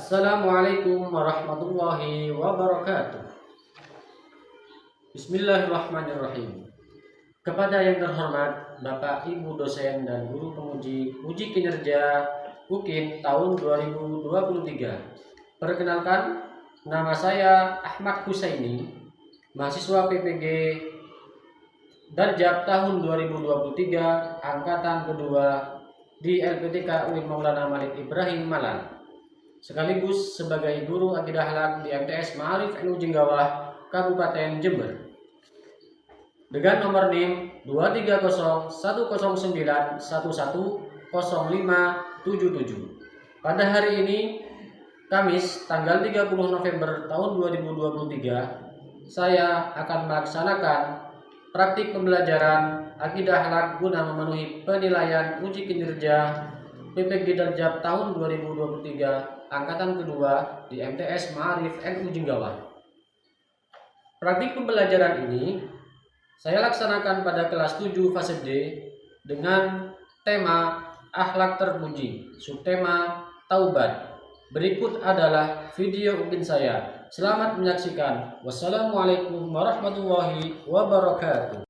Assalamualaikum warahmatullahi wabarakatuh. Bismillahirrahmanirrahim. Kepada yang terhormat Bapak Ibu dosen dan guru penguji uji kinerja UKIN tahun 2023. Perkenalkan, nama saya Ahmad Husaini, mahasiswa PPG Darjab tahun 2023 angkatan kedua di LPTK UIN Maulana Malik Ibrahim Malang, sekaligus sebagai guru akidah akhlak di MTS Ma'arif NU Jenggawah, Kabupaten Jember, dengan nomor NIM 23011110577. Pada hari ini, Kamis, tanggal 30 November tahun 2023, saya akan melaksanakan praktik pembelajaran akidah akhlak guna memenuhi penilaian uji kinerja PPG Darjab tahun 2023 angkatan kedua di MTS Ma'arif NU Jenggawah. Praktik pembelajaran ini saya laksanakan pada kelas 7 fase D dengan tema akhlak terpuji, subtema taubat. Berikut adalah video UKIN saya. Selamat menyaksikan. Wassalamualaikum warahmatullahi wabarakatuh.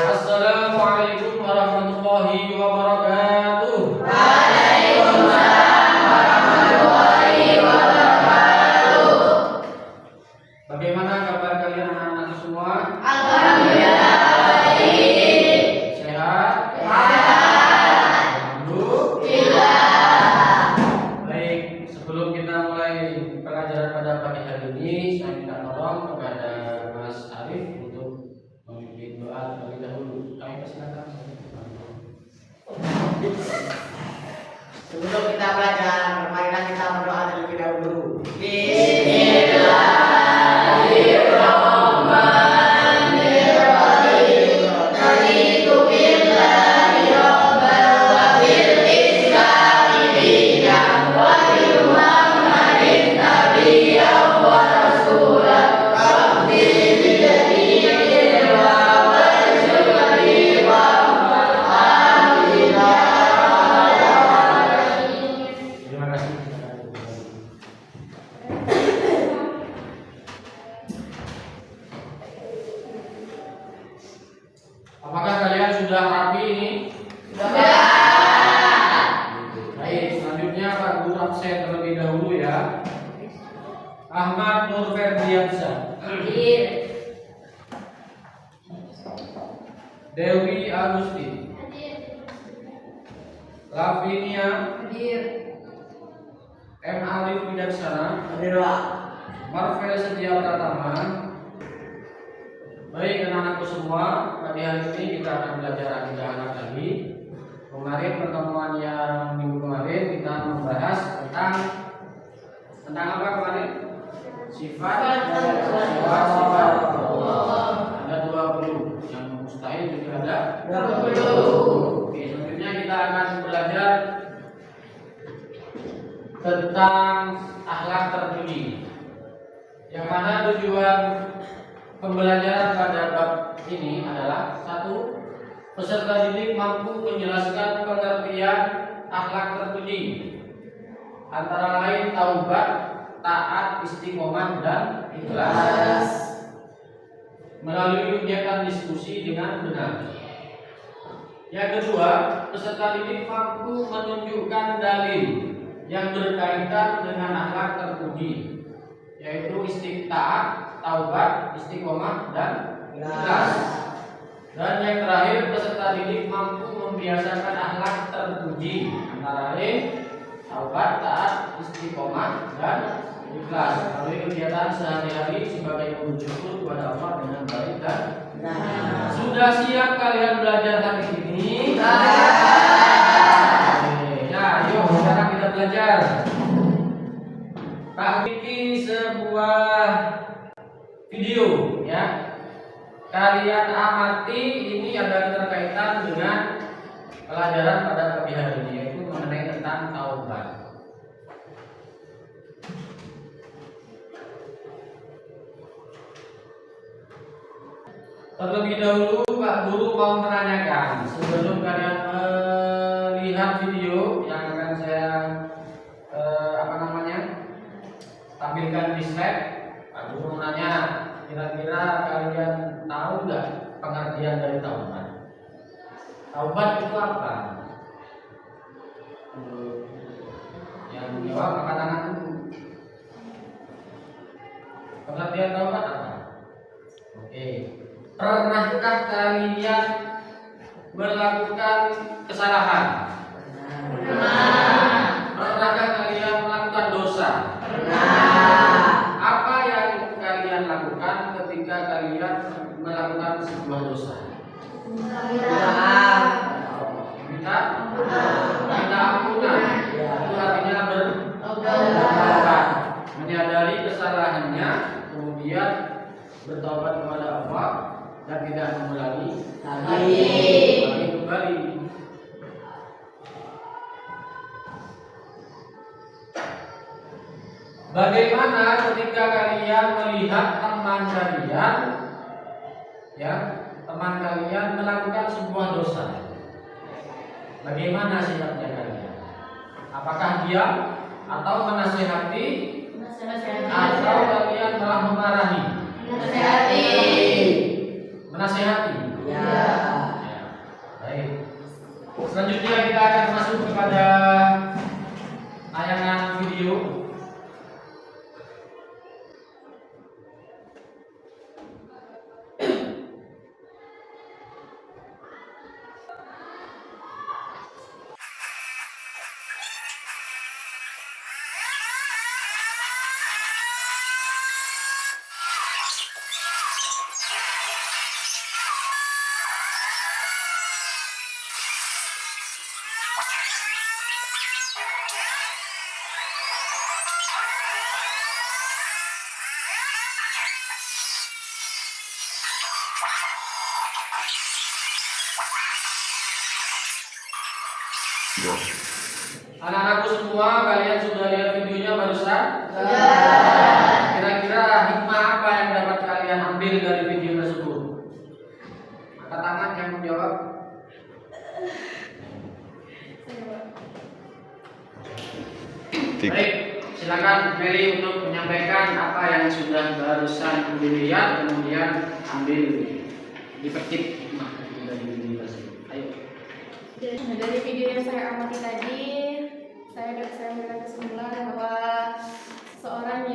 Assalamualaikum warahmatullahi wabarakatuh. Waalaikumsalam warahmatullahi wabarakatuh. Bagaimana kabar kalian anak-anak semua? Alhamdulillah baik. Sehat? Sehat. Alhamdulillah. Baik, sebelum kita mulai pelajaran pada pagi hari ini, saya minta tolong kepada Mas Arif untuk memimpin doa terlebih dahulu. Kami persilakan. Sebelum kita belajar, marilah kita berdoa terlebih dahulu. Bismillahirrahmanirrahim. Raditu billahi rabban wa bil islami dinan wa bi Muhammadin nabiyyan wa rasulan. Rabbi zidni ilma warzuqni fahman. Terima kasih. Apakah kalian sudah rapi ini? Baik, selanjutnya Pak Guru absen terlebih dahulu ya. Ahmad Nur Ferdiansyah, Dewi Agusti, Lavinia M. Arif Widaksana, Marvel Setia Pratama. Baik anak-anakku semua, pada hari ini kita akan belajar akidah akhlak lagi. Kemarin pertemuan yang minggu kemarin kita membahas tentang apa kemarin? Sifat ada 20, yang mustahil juga ada 20. Oke, selanjutnya kita akan belajar tentang akhlak terpuji, yang mana tujuan pembelajaran pada bab ini adalah: 1. Peserta didik mampu menjelaskan pengertian akhlak terpuji, antara lain taubat, taat, istiqomah, dan ikhlas, melalui kegiatan diskusi dengan benar. Yang kedua, peserta didik mampu menunjukkan dalil yang berkaitan dengan akhlak terpuji, yaitu taat, taubat, istiqomah, dan ikhlas. Dan yang terakhir, peserta didik mampu membiasakan akhlak terpuji, antara lain taubat, taat, istiqomah, dan Ikhlas. Melalui kegiatan sehari-hari sebagai wujud syukur kepada Allah dengan baik dan sudah siap kalian belajar hari ini? Ya, yuk sekarang kita belajar. Tak bikin sebuah video, ya. Kalian amati, ini ada keterkaitan dengan pelajaran pada pagi hari ini, yaitu mengenai tentang taubat. Terlebih dahulu Pak Guru mau menanyakan, sebelum kalian melihat video yang akan saya tampilkan di slide, Pak Guru menanya, kira-kira kalian tahu nggak pengertian dari taubat? Taubat itu apa? Yang jawab angkat tangan dulu. Pengertian taubat apa? Oke. Pernahkah kalian melakukan kesalahan? Pernahkah kalian melakukan dosa? Apa yang kalian lakukan ketika kalian melakukan sebuah dosa? Minta ampunan. Itu artinya bertaubat, menyadari kesalahannya, kemudian bertaubat kepada Allah dan tidak mengulangi lagi kembali. Bagaimana ketika kalian melihat teman kalian, ya, teman kalian melakukan sebuah dosa? Bagaimana sikapnya kalian? Apakah diam atau menasihati, atau kalian malah memarahi? Menasihati. Ya. Baik. Selanjutnya kita akan masuk kepada tayangan video. Anak-anakku semua, kalian sudah lihat videonya barusan? Kira-kira hikmah apa yang dapat kalian ambil dari video tersebut? Angkat tangan yang menjawab. Baik, silakan Mary untuk menyampaikan apa yang sudah barusan dilihat, kemudian ambil dipetik hikmah dari video tersebut. Ayo. Dari video yang saya amati tadi, saya mendapat kesimpulan bahwa seorang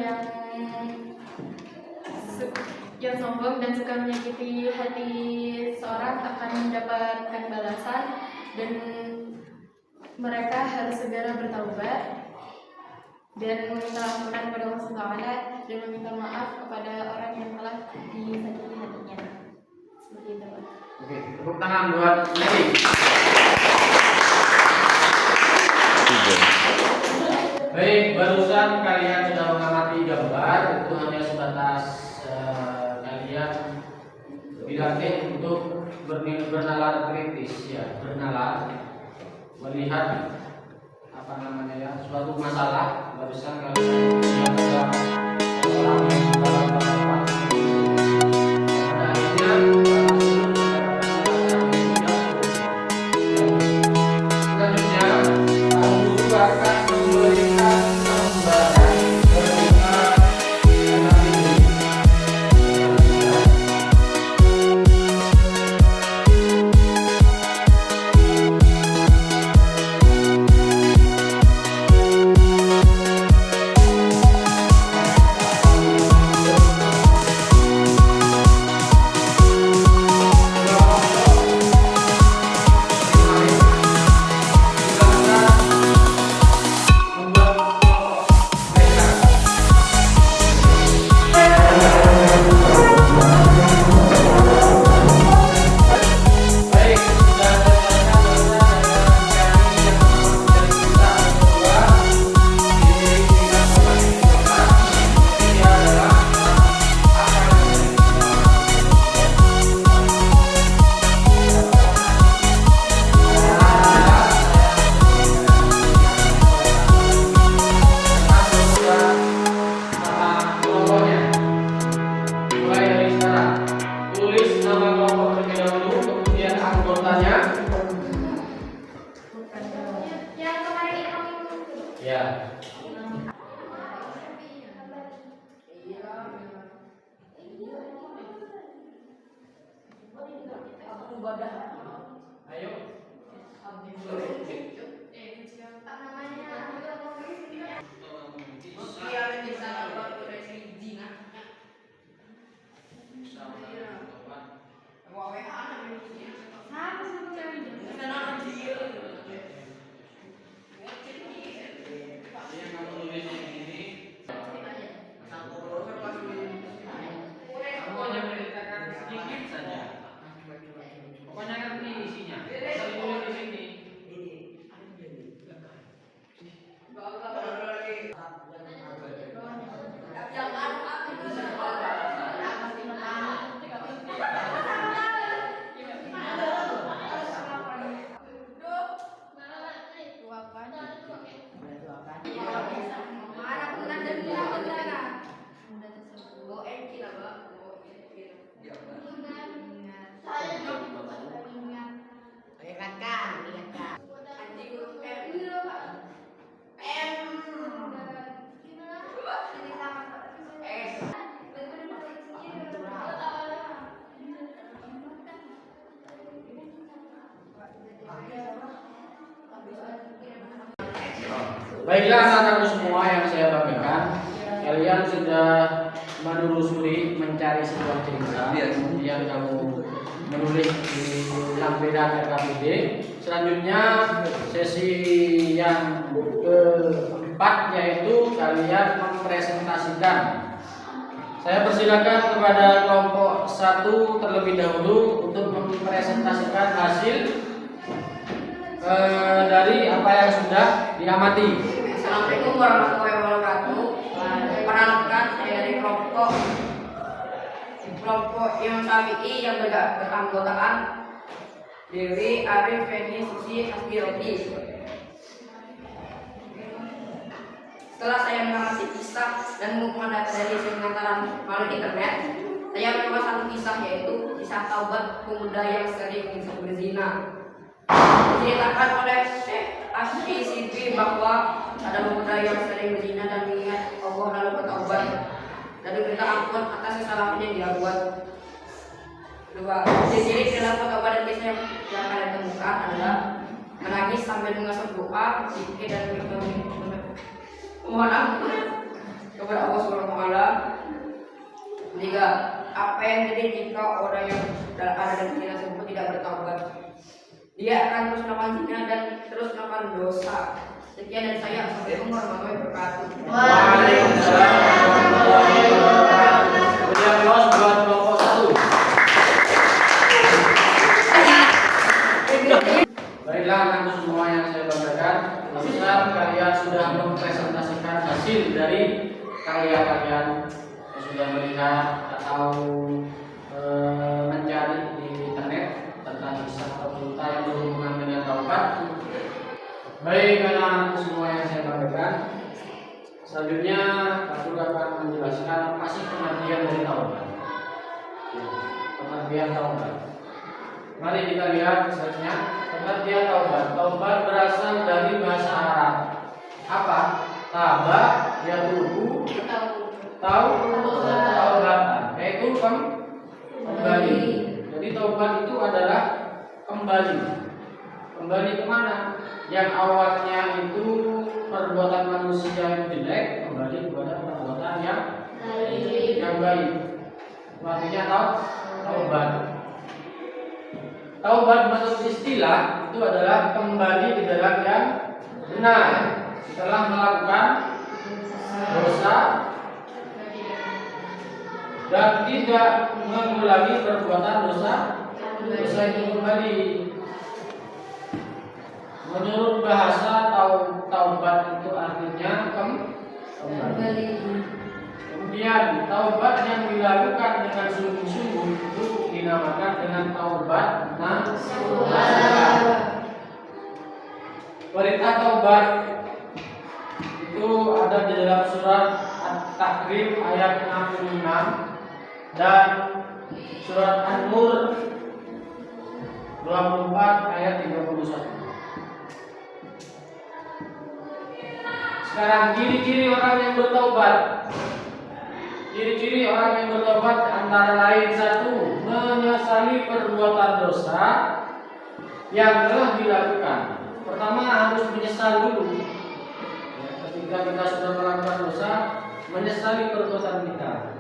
yang sombong dan suka menyakiti hati seorang akan mendapatkan balasan, dan mereka harus segera bertaubat dan meminta ampunan kepada Allah SWT dan meminta maaf kepada orang yang telah disakiti hatinya. Seperti itu, Pak. Oke, tepuk tangan buat Mary. Baik, barusan kalian sudah mengamati gambar, itu hanya sebatas kalian dilatih untuk bernalar kritis, ya, bernalar, melihat apa namanya ya, suatu masalah. Barusan kalian ada orang yang dalam pendapat, pada akhirnya selanjutnya guru akan memberikan gambaran berupa analisis. sebutannya? Yang kemarin itu. Ya. Ayo. Kamu hanya menceritakan sedikit saja. Pokoknya ngerti isinya. Asal ditulis di sini. Ingatkan. Baiklah anak-anakku semua yang saya banggakan, kalian sudah menelusuri mencari sebuah cerita, kemudian kamu menulis di lampiran RKPD. Selanjutnya sesi yang keempat yaitu kalian mempresentasikan. Saya persilakan kepada kelompok 1 terlebih dahulu untuk mempresentasikan hasil dari apa yang sudah diamati. Assalamualaikum warahmatullahi wabarakatuh. Perkenalkan, saya dari kelompok Imam Syafi'i yang beranggotakan Dewi, Arif, Feni, Susi, Hasbi, Robi. Setelah saya mengamati kisah dan mengumpulkan data dari pengantaran melalui internet, saya menemukan satu kisah, yaitu kisah taubat pemuda yang sering berzina. Diceritakan oleh Syekh Ashfi Sibi bahwa ada pemuda yang sering berzina dan mengingat Allah lalu bertaubat dan meminta ampun atas kesalahan yang dia buat. Kedua, ciri dalam taubat dan kisah yang kalian temukan adalah menangis sambil mengasah doa, zikir dan memohon ampun kepada Allah Subhanahu wa taala. Tiga, apa yang terjadi jika orang yang ada dalam zina tersebut tidak bertaubat? Dia akan terus melakukan zina dan terus melakukan dosa. Sekian dari saya. Assalamualaikum warahmatullahi wabarakatuh. Waalaikumsalam warahmatullahi wabarakatuh. Kemudian los buat kelompok 1. Baiklah anakku semua yang saya banggakan, misal kalian sudah mempresentasikan hasil dari karya kalian yang sudah melihat atau mencari di internet tentang kisah atau cerita yang berhubungan dengan taubat. Baik anak-anakku semua yang saya banggakan, selanjutnya aku akan menjelaskan apa sih pengertian dari taubat. Pengertian taubat. Mari kita lihat misalnya pengertian taubat. Taubat berasal dari bahasa Arab. Apa? Taba, yatubu, taubatan. Yaitu kembali. Jadi taubat itu adalah kembali. Kembali kemana? Yang awalnya itu perbuatan manusia yang jelek kembali kepada perbuatan yang baik. Artinya taubat. Taubat menurut istilah itu adalah kembali ke jalan yang benar setelah melakukan dosa dan tidak mengulangi perbuatan dosa itu kembali. Menurut bahasa taubat itu artinya kembali. Kemudian taubat yang dilakukan dengan sungguh-sungguh itu dinamakan dengan taubat nasuha. Perintah taubat itu ada di dalam surat At-Tahrim ayat 66 dan surat An-Nur 12 24 ayat 31. Sekarang ciri-ciri orang yang bertaubat. Ciri-ciri orang yang bertobat antara lain: satu, menyesali perbuatan dosa yang telah dilakukan. Pertama, harus menyesal dulu. Ya, ketika kita sudah melakukan dosa, menyesali perbuatan kita.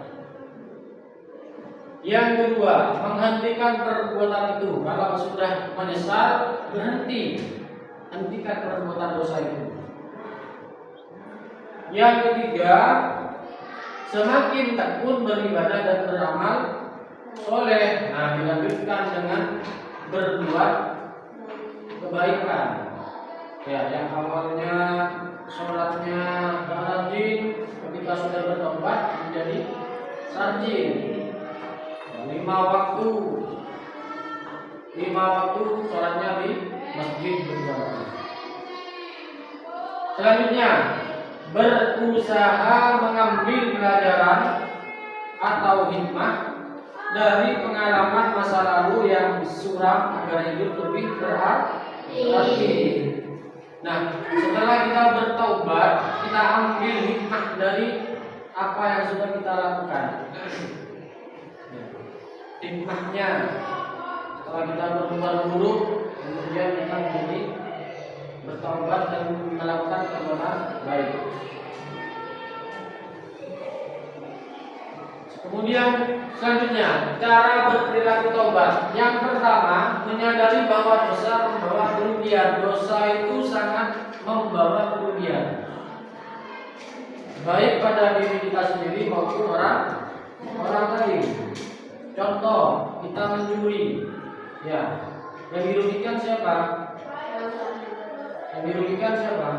Yang kedua, menghentikan perbuatan itu. Kalau sudah menyesal, berhenti, hentikan perbuatan dosa itu. Yang ketiga, semakin tekun beribadah dan beramal soleh. Nah, dilanjutkan dengan berbuat kebaikan. Ya, yang awalnya sholatnya gak rajin, ketika sudah bertobat menjadi rajin. 5 waktu sholatnya di masjid berjamaah. Selanjutnya, berusaha mengambil pelajaran atau hikmah dari pengalaman masa lalu yang suram agar hidup lebih berarti. Nah, setelah kita bertaubat, kita ambil hikmah dari apa yang sudah kita lakukan. Hikmahnya, setelah kita berbuat buruk, kemudian kita menjadi bertaubat dan melakukan perbuatan baik. Kemudian selanjutnya, cara berperilaku taubat. Yang pertama, menyadari bahwa dosa membawa kerugian. Dosa itu sangat membawa kerugian, baik pada diri kita sendiri maupun orang lain. Contoh, kita mencuri. Ya, yang dirugikan siapa? Yang dirugikan siapa?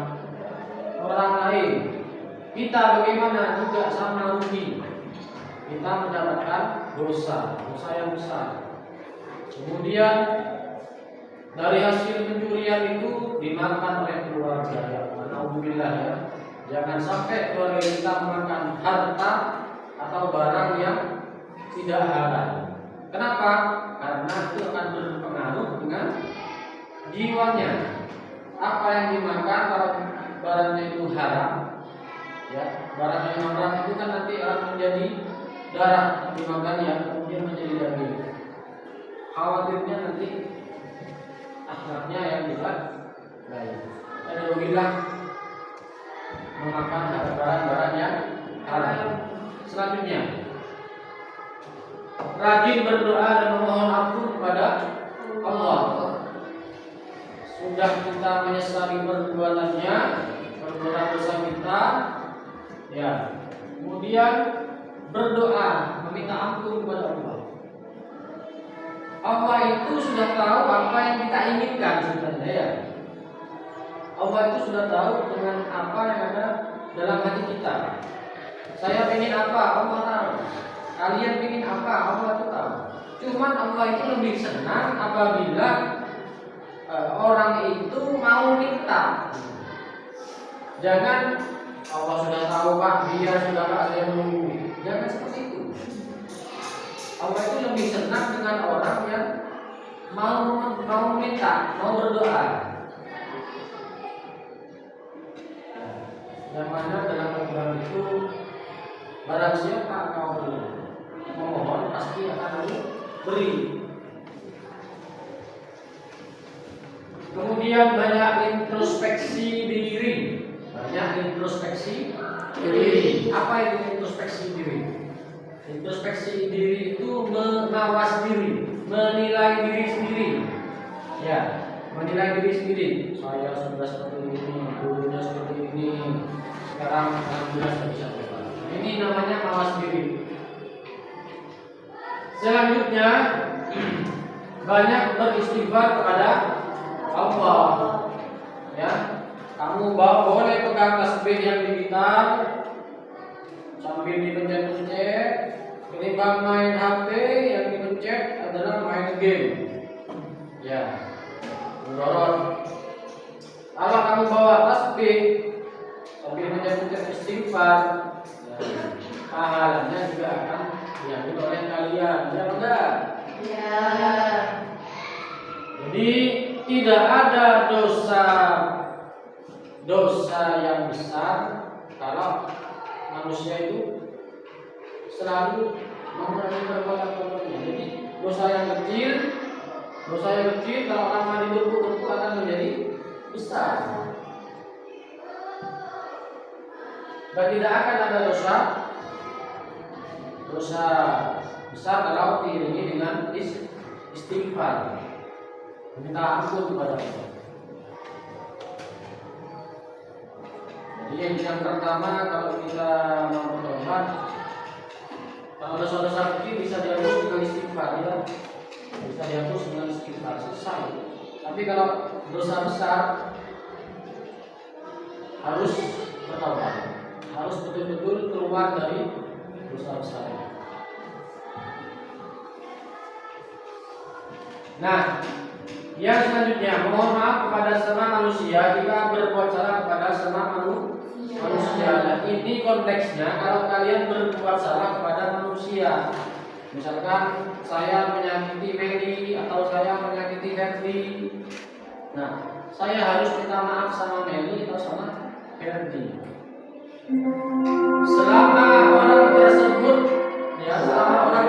Orang lain. Kita bagaimana? Juga sama rugi. Kita mendapatkan dosa yang besar. Kemudian dari hasil pencurian itu dimakan oleh keluarga. Ya, alhamdulillah ya. Jangan sampai keluarga kita memakan harta atau barang yang tidak halal. Kenapa? Karena itu akan berpengaruh dengan jiwanya. Apa yang dimakan, kalau barangnya itu haram, ya, barang yang haram itu kan nanti akan menjadi darah dimakan yang kemudian menjadi daging. Khawatirnya nanti akhlaknya yang tidak baik. Ada rugilah memakan barang-barang yang haram. Selanjutnya, rajin berdoa dan memohon ampun kepada Allah. Sudah kita menyesali perbuatannya, perbuatan dosa kita, ya. Kemudian berdoa, meminta ampun kepada Allah. Allah itu sudah tahu apa yang kita inginkan sebenarnya, ya. Allah itu sudah tahu dengan apa yang ada dalam hati kita. Saya ingin apa, Allah tahu. Kalian ingin apa, Allah itu tahu. Cuman Allah itu lebih senang apabila orang itu mau minta. Jangan Allah sudah tahu Pak, dia sudah Pak, saya menunggu. Jangan seperti itu. Allah itu lebih senang dengan orang yang mau minta, mau berdoa. Yang mana dalam Al-Quran itu, barang siapa kau memohon pasti akan beri. Kemudian banyak introspeksi diri. Banyak introspeksi diri. Apa itu introspeksi diri? Introspeksi diri itu mengawas diri, menilai diri sendiri. Ya, menilai diri sendiri. Saya sudah seperti ini, dulunya seperti ini, sekarang alhamdulillah sudah bisa berubah. Ini namanya mawas diri. Selanjutnya, banyak beristighfar kepada Allah. Ya, kamu boleh pegang tasbih yang di gitar sambil dipencet-pencet. Ketimbang main HP, yang dipencet adalah main game. Ya, mudorot. Kalau kamu bawa tasbih sambil pencet-pencet istighfar, ya, pahalanya juga akan diambil oleh kalian. Ya enggak? Ya. Jadi tidak ada dosa yang besar kalau manusia itu selalu mengurangi perbuatan-perbuatannya. Jadi dosa yang kecil kalau lama ditumpuk akan menjadi besar. Dan tidak akan ada dosa besar kalau diiringi dengan istighfar, minta ampun kepada Allah. Jadi yang pertama, kalau kita mau bertobat, kalau dosa-dosa kecil bisa dihapus dengan istighfar, ya. Bisa dihapus dengan istighfar, selesai. Tapi kalau dosa besar harus bertobat, harus betul-betul keluar dari dosa besar. Nah, yang selanjutnya, mohon maaf kepada sesama manusia jika berbuat salah kepada sesama manusia. Dan ini konteksnya kalau kalian berbuat salah kepada manusia. Misalkan saya menyakiti Meli atau saya menyakiti Ferdi. Nah, saya harus minta maaf sama Meli atau sama Ferdi. Selama orang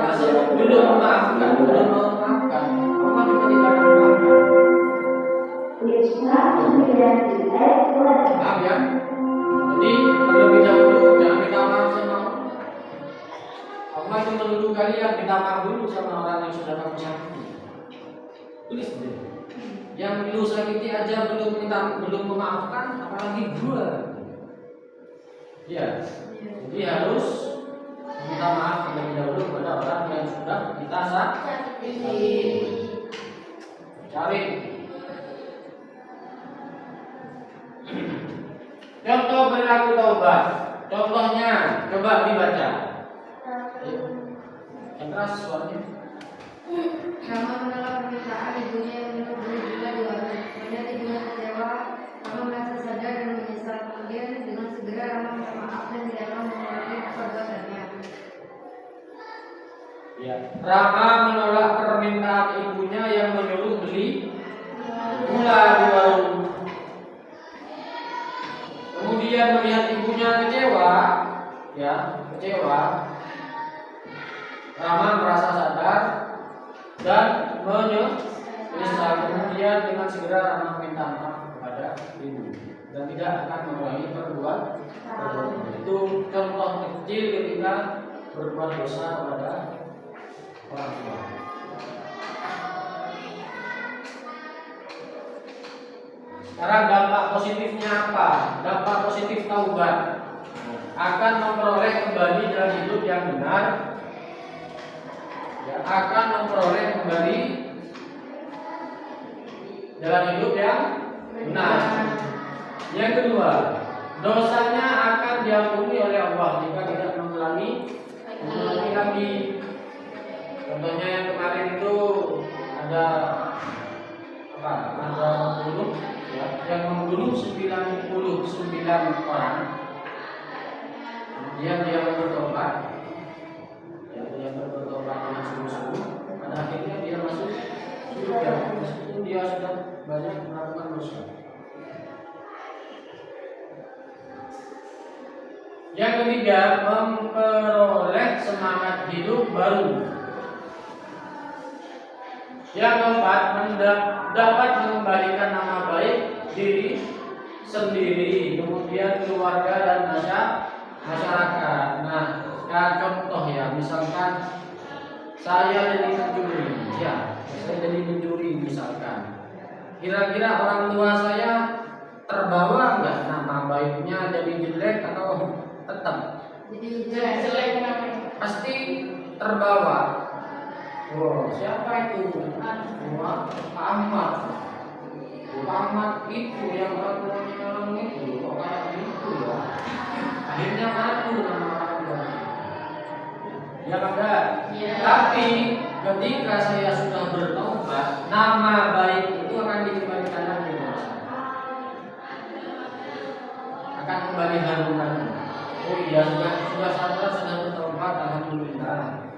tersebut belum memaafkan, Allah juga tidak akan memaafkan. Maaf ya. Jadi terlebih dahulu jangan minta maaf sama Allah. Allah itu menuduh kalian minta maaf dulu sama orang yang sudah kamu sakiti. Tulis deh. Yang lu sakiti aja belum memaafkan, apalagi gua. Ya. Jadi harus minta maaf terlebih dahulu kepada orang yang sudah kita sakiti. Cari. Contoh perilaku taubat. Contohnya, coba dibaca. Yang keras suaranya. Rama menolak permintaan ibunya yang minum dulu juga di warung. Melihat ibunya kecewa, Rama merasa sadar dan menyesal. Kemudian dengan segera Rama minta maaf dan tidak mau mengulangi perbuatannya. Ya. Rama menolak permintaan ibunya yang menyuruh beli gula di warung. Kemudian melihat ibunya kecewa, Rama merasa sadar dan menyesal. Kemudian dengan segera Rama minta maaf kepada ibu dan tidak akan mengulangi perbuatan. Itu contoh kecil ketika berbuat dosa kepada orang tua. Sekarang dampak positifnya apa? Dampak positif taubat akan memperoleh kembali jalan hidup yang benar, ya, akan memperoleh kembali jalan hidup yang benar. Yang kedua, dosanya akan diampuni oleh Allah jika tidak mengulangi lagi. Contohnya yang kemarin itu ada membunuh, ya, yang membunuh 99 orang. Kemudian dia bertobat, ya, dia bertobat dengan sungguh-sungguh. Pada akhirnya dia masuk surga meskipun dia sudah banyak melakukan dosa. Yang ketiga, memperoleh semangat hidup baru. Yang keempat, dapat mengembalikan nama baik diri sendiri, kemudian keluarga dan masyarakat. Nah, contoh ya, misalkan saya jadi pencuri, misalkan. Kira-kira orang tua saya terbawa nggak nama baiknya jadi jelek atau tetap? Jadi jelek kenapa? Pasti terbawa. Wow, siapa itu? Pak Ahmad. Pak Ahmad itu yang orang itu, kok kayak gitu ya? Akhirnya ngaku nama orang tua. Ya ada. Ya. Tapi ketika saya sudah bertobat, nama baik itu akan dikembalikan lagi. Akan kembali harum lagi. Oh iya, sudah sadar, sudah bertobat, alhamdulillah.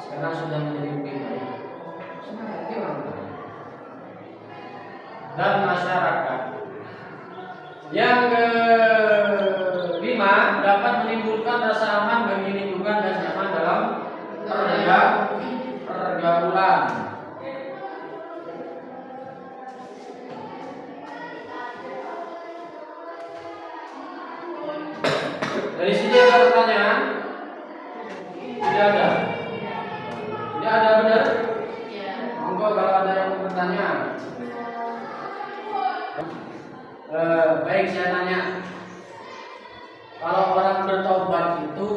Sekarang sudah menjadi lebih baik. Semangat orang. dan masyarakat. Yang kelima, dapat menimbulkan rasa aman bagi lingkungan dan nyaman dalam pergaulan. Dari sini ada pertanyaan? Tidak ada. Tidak ada, benar? Monggo kalau ada yang bertanya. Baik, saya tanya. Kalau orang bertobat itu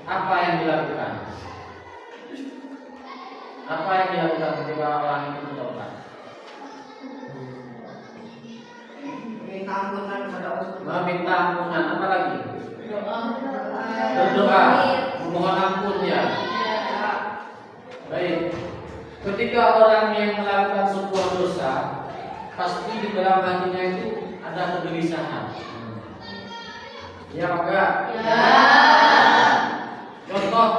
apa yang dilakukan? Apa yang dilakukan ketika orang itu bertobat? Minta ampunan kepada Allah. Meminta ampunan, apa lagi? Doa. Berdoa, memohon ampun ya. Baik. Ketika orang yang melakukan sebuah dosa, pasti di dalam hatinya itu ada kegelisahan. Ya, maka. Ya. Contoh,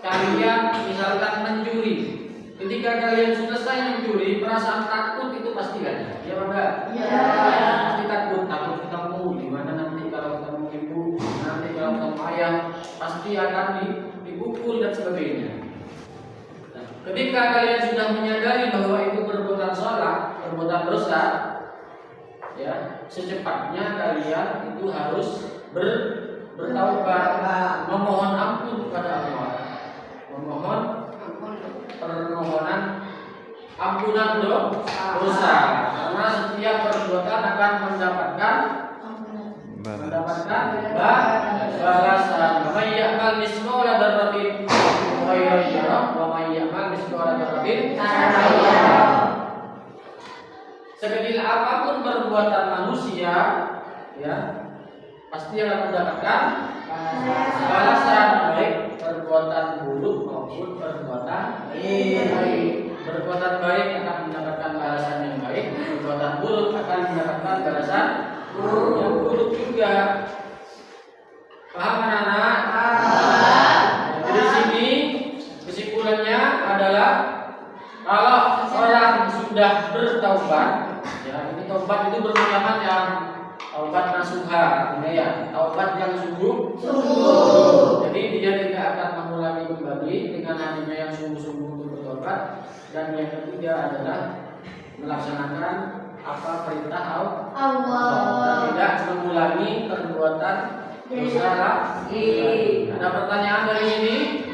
kalian misalkan mencuri. Ketika kalian selesai mencuri, perasaan takut itu pasti ada. Ya, maka. Ya. Pasti takut ketemu di mana nanti kalau ketemu ibu, nanti kalau ketemu ayah, pasti akan dipukul dan sebagainya. Nah, ketika kalian sudah menyadari bahwa itu perbuatan salah, perbuatan dosa, ya, secepatnya kalian itu harus bertaubat, memohon ampun kepada Allah, memohon permohonan ampunan dosa, karena setiap perbuatan akan mendapatkan balasan. Wa may ya'mal misqala dzarratin khairan yarah wa may ya'mal misqala dzarratin syarran yarah. Sekecil apapun perbuatan manusia, ya, pasti akan mendapatkan balasan, baik perbuatan buruk maupun perbuatan baik. Perbuatan baik akan mendapatkan balasan yang baik, perbuatan buruk akan mendapatkan balasan yang buruk juga. Paham anak-anak? Dari sini kesimpulannya adalah kalau orang sudah bertaubat, ya, ini taubat itu bermacam yang taubat nasuha, ya, taubat yang sungguh. Jadi dia tidak akan mengulangi kembali dengan hatinya yang sungguh-sungguh untuk bertobat. Dan yang ketiga adalah melaksanakan apa perintah Allah, tidak mengulangi perbuatan dosa lagi. Ada pertanyaan dari sini?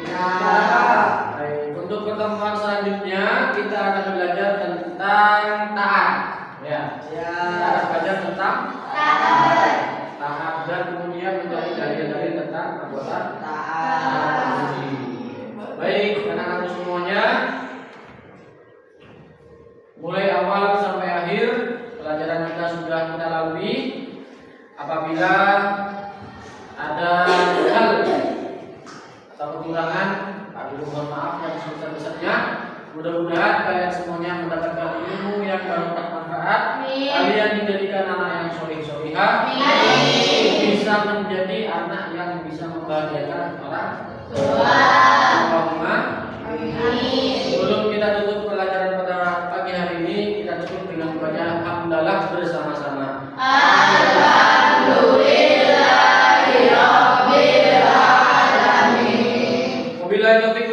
Baik, untuk pertemuan selanjutnya kita akan belajar tentang taat. Ya, kita akan belajar tentang taat dan kemudian mencari dalil-dalil tentang perbuatan taat. Baik, anak-anak semuanya, mulai awal sampai akhir pelajaran kita sudah kita lalui. Apabila ada hal atau kekurangan, kami mohon maaf yang sebesar-besarnya. Mudah-mudahan kalian semuanya mendapatkan ilmu yang bermanfaat. Kalian dijadikan anak yang soleh-solehah, bisa menjadi anak yang bisa membahagiakan orang tua. Allahumma amin. Sebelum kita tutup pelajaran pada pagi hari ini, kita tutup dengan baca hamdalah bersama-sama. Alhamdulillahirabbil alamin. Wabillahi taufiq